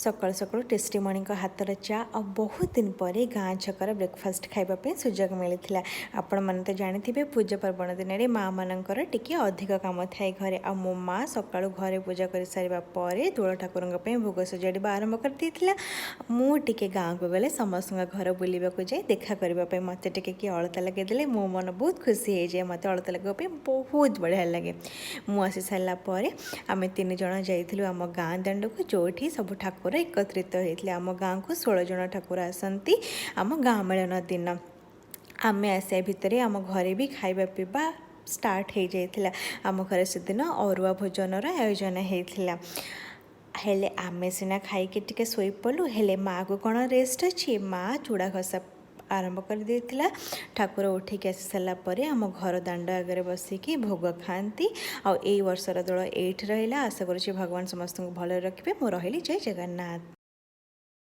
सकाळु सकाळु tasty मणि हाथर चा आ बहुत दिन पर गाँ छकर ब्रेकफास्ट खाइबापे सुजोग मिलता। आपण मैंने तो जानी पूजा पर्वण दिन में माँ मानकर टिके अधिक काम थाए घरे। आ मो माँ सकाळु घरे पूजा कर सारा पर दोल ठाकुर भोग सजाड़ा आरंभ कर देता। मुझे गाँव को गले समस्त घर बुलवाक जाए देखा करने मत किए अलता लगेदे मो मन बहुत खुशी हो जाए। मत अलता लगे बहुत बढ़िया लगे। मुझे सारापर आम 3 जन जाइलु आम गाँ दांड को जो सब ठाकुर एकत्रित होते। आम गाँव को 16 जन ठाकुर आसती आम गाँ मेलन दिन। आम आसा भितर आम घरे भी खाइबा पीवा स्टार्ट हो जाइथिला। आम घर से दिन अरुआ भोजनर आयोजन होता। हेले आमे सिना खाइके टिके सोई पड़ू हेले माँ को कौन रेस्ट अच्छी। माँ चूड़ा घसा आरंभ कर देथिला। ठाकुर उठिक आसी सारापर आम घर दांड आगे बसिकी भोग खाती। आ वर्षर दल एठी रहा। आशा करुँच भगवान समस्त भल रखिए। मु रही जय जगन्नाथ।